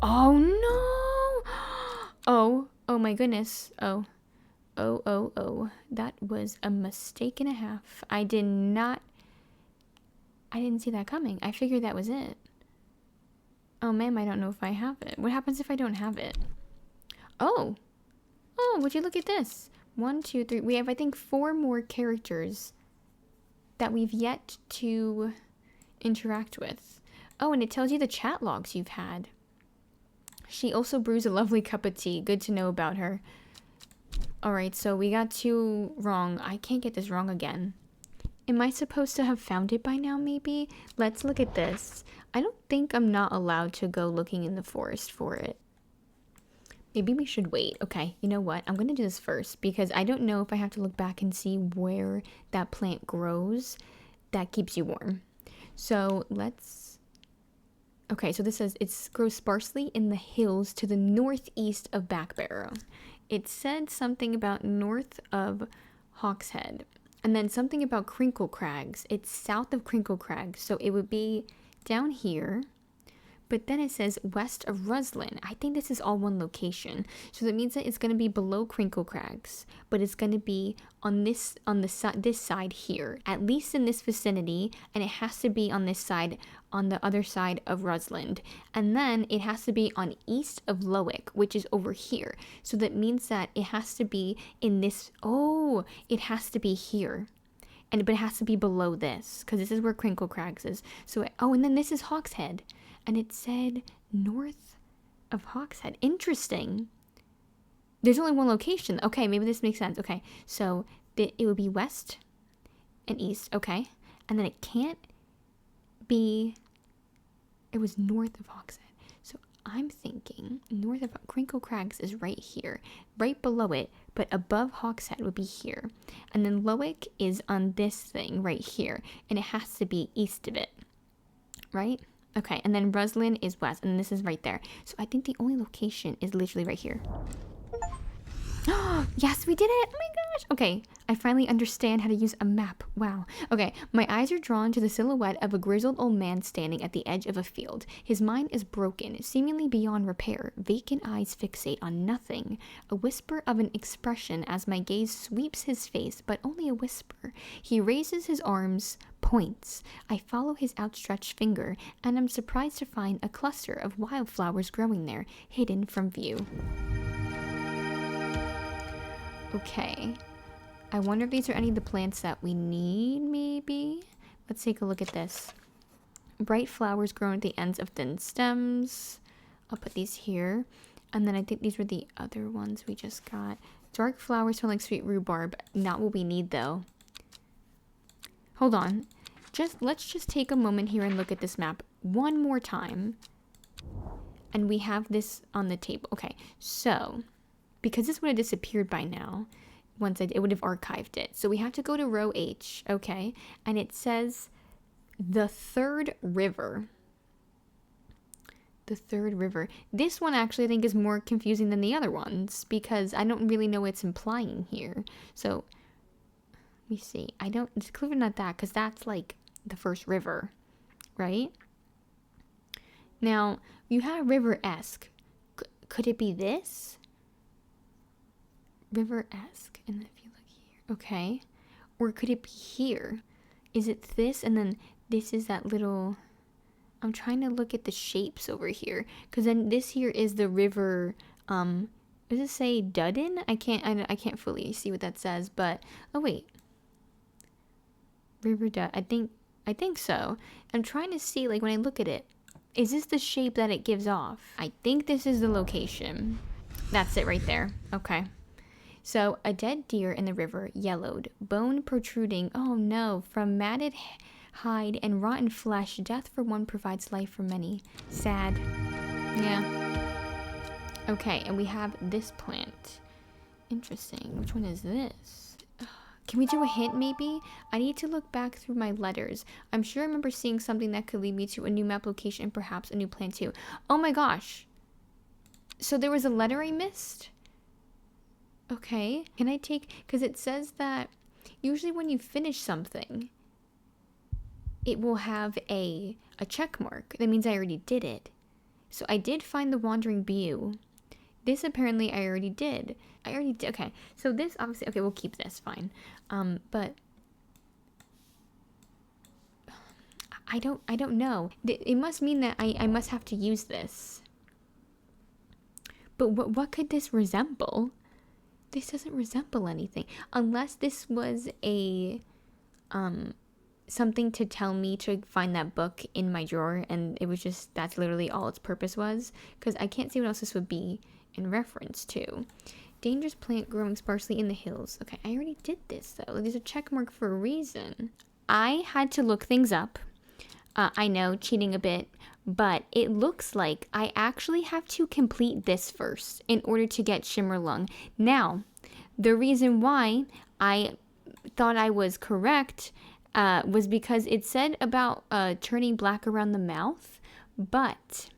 Oh, no! Oh my goodness. Oh. That was a mistake and a half. I didn't see that coming. I figured that was it. Oh, ma'am, I don't know if I have it. What happens if I don't have it? Oh, would you look at this? 1, 2, 3. We have, I think, 4 more characters that we've yet to interact with. Oh, and it tells you the chat logs you've had. She also brews a lovely cup of tea. Good to know about her. Alright, so we got 2 wrong. I can't get this wrong again. Am I supposed to have found it by now, maybe? Let's look at this. I don't think I'm not allowed to go looking in the forest for it. Maybe we should wait. Okay, you know what? I'm going to do this first because I don't know if I have to look back and see where that plant grows that keeps you warm. So let's... Okay, so this says it grows sparsely in the hills to the northeast of Backbarrow. It said something about north of Hawkshead, and then something about Crinkle Crags. It's south of Crinkle Crags, so it would be down here. But then it says west of Ruslin. I think this is all one location, so that means that it's going to be below Crinkle Crags, but it's going to be on this side here, at least in this vicinity, and it has to be on this side, on the other side of Rusland, and then it has to be on east of Lowick, which is over here. So that means that it has to be in this. Oh, it has to be here. But it has to be below this, because this is where Crinkle Crags is. So, and then this is Hawkshead. And it said north of Hawkshead. Interesting. There's only one location. Okay, maybe this makes sense. Okay, so it would be west and east. Okay, and then it can't be... It was north of Hawkshead. So I'm thinking north of Crinkle Crags is right here. Right below it, but above Hawkshead would be here. And then Lowick is on this thing right here. And it has to be east of it. Right? Okay, and then Ruslin is west, and this is right there. So I think the only location is literally right here. Yes, we did it! Oh my gosh! Okay, I finally understand how to use a map. Wow. Okay, my eyes are drawn to the silhouette of a grizzled old man standing at the edge of a field. His mind is broken, seemingly beyond repair. Vacant eyes fixate on nothing. A whisper of an expression as my gaze sweeps his face, but only a whisper. He raises his arms, points. I follow his outstretched finger, and I'm surprised to find a cluster of wildflowers growing there, hidden from view. Okay, I wonder if these are any of the plants that we need, maybe? Let's take a look at this. Bright flowers grown at the ends of thin stems. I'll put these here. And then I think these were the other ones we just got. Dark flowers smell like sweet rhubarb. Not what we need, though. Hold on. Let's just take a moment here and look at this map one more time. And we have this on the table. Okay, so... Because this would have disappeared by now, it would have archived it. So we have to go to row H, okay? And it says The third river. The third river. This one actually I think is more confusing than the other ones because I don't really know what it's implying here. So, let me see. It's clearly not that because that's like the first river, right? Now, you have river-esque. Could it be this? River-esque. And then if you look here. Okay. Or could it be here? Is it this? And then this is that little... I'm trying to look at the shapes over here. Because then this here is the river... does it say Dudden? I can't fully see what that says. But... Oh, wait. River Dudden. I think so. I'm trying to see, like, when I look at it. Is this the shape that it gives off? I think this is the location. That's it right there. Okay. So, a dead deer in the river, yellowed, bone protruding, oh no, from matted hide and rotten flesh, death for one provides life for many. Sad. Yeah. Okay, and we have this plant. Interesting. Which one is this? Can we do a hint maybe? I need to look back through my letters. I'm sure I remember seeing something that could lead me to a new map location and perhaps a new plant too. Oh my gosh. So there was a letter I missed? Okay. Can I take... Because it says that usually when you finish something, it will have a check mark. That means I already did it. So I did find the Wandering Bew. This apparently I already did. Okay. So this obviously... Okay, we'll keep this. Fine. But... I don't know. It must mean that I must have to use this. But what could this resemble? This doesn't resemble anything. Unless this was a... something to tell me to find that book in my drawer. And it was just... That's literally all its purpose was. Because I can't see what else this would be in reference to. Dangerous plant growing sparsely in the hills. Okay, I already did this though. There's a check mark for a reason. I had to look things up. I know, cheating a bit, but it looks like I actually have to complete this first in order to get Shimmerlung. Now, the reason why I thought I was correct was because it said about turning black around the mouth, but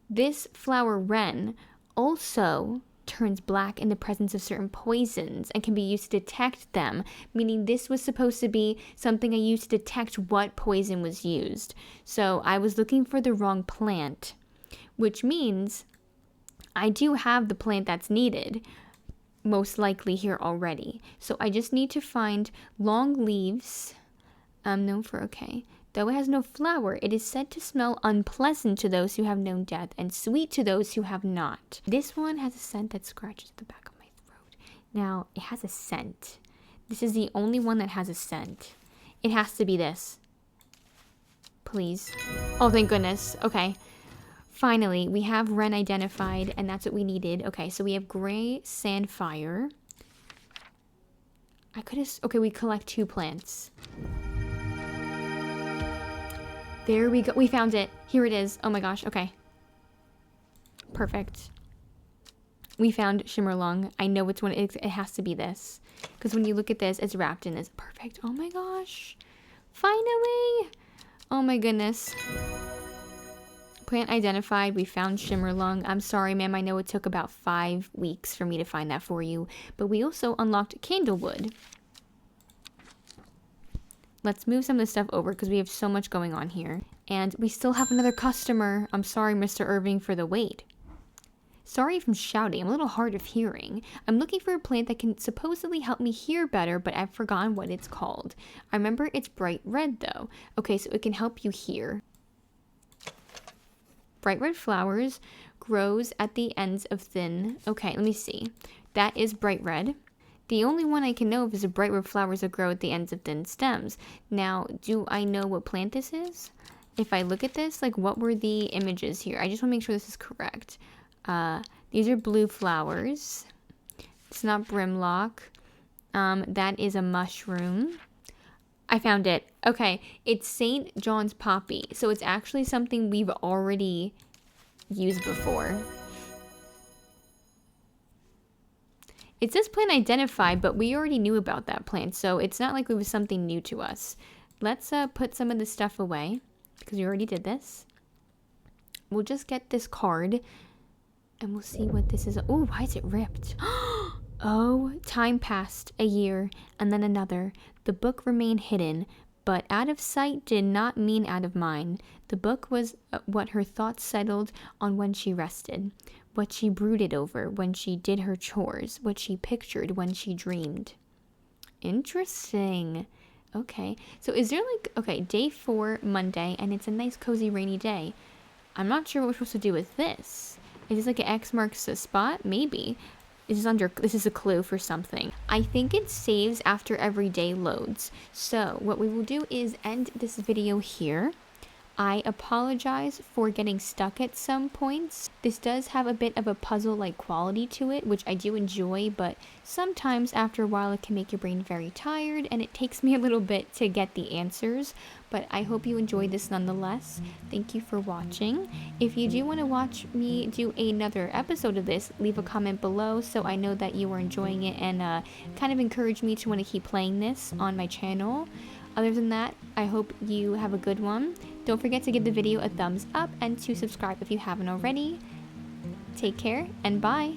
this flower wren also turns black in the presence of certain poisons and can be used to detect them, meaning this was supposed to be something I used to detect what poison was used. So I was looking for the wrong plant, which means I do have the plant that's needed, most likely here already. So I just need to find long leaves, known for, okay. Though it has no flower, it is said to smell unpleasant to those who have known death and sweet to those who have not. This one has a scent that scratches the back of my throat. Now, it has a scent. This is the only one that has a scent. It has to be this. Please. Oh, thank goodness. Okay. Finally, we have wren identified, and that's what we needed. Okay, so we have gray sandfire. I could have... Okay, we collect 2 plants. There we go. We found it. Here it is. Oh my gosh. Okay. Perfect. We found Shimmerlung. I know which one. It has to be this. Because when you look at this, it's wrapped in this. Perfect. Oh my gosh. Finally. Oh my goodness. Plant identified. We found Shimmerlung. I'm sorry, ma'am. I know it took about 5 weeks for me to find that for you. But we also unlocked Candlewood. Let's move some of this stuff over because we have so much going on here. And we still have another customer. I'm sorry, Mr. Irving, for the wait. Sorry if I'm shouting. I'm a little hard of hearing. I'm looking for a plant that can supposedly help me hear better, but I've forgotten what it's called. I remember it's bright red, though. Okay, so it can help you hear. Bright red flowers, grows at the ends of thin... Okay, let me see. That is bright red. The only one I can know of is the bright red flowers that grow at the ends of thin stems. Now, do I know what plant this is? If I look at this, like, what were the images here? I just want to make sure this is correct. These are blue flowers. It's not brimlock. That is a mushroom. I found it. Okay, it's St. John's poppy. So it's actually something we've already used before. It says plant identified, but we already knew about that plant, so it's not like it was something new to us. let's put some of this stuff away because we already did this. We'll just get this card and we'll see what this is. Oh, why is it ripped? Oh, time passed, a year, and then another. The book remained hidden, but out of sight did not mean out of mind. The book was what her thoughts settled on when she rested, what she brooded over when she did her chores, what she pictured when she dreamed. Interesting. Okay, so is there like, okay, day 4, Monday, and it's a nice cozy rainy day. I'm not sure what we're supposed to do with this. Is this like an X marks a spot? Maybe. This is a clue for something. I think it saves after every day loads. So what we will do is end this video here. I apologize for getting stuck at some points. This does have a bit of a puzzle-like quality to it, which I do enjoy, but sometimes after a while it can make your brain very tired, and it takes me a little bit to get the answers, but I hope you enjoyed this nonetheless. Thank you for watching. If you do want to watch me do another episode of this, leave a comment below so I know that you are enjoying it and kind of encourage me to want to keep playing this on my channel. Other than that, I hope you have a good one. Don't forget to give the video a thumbs up and to subscribe if you haven't already. Take care and bye!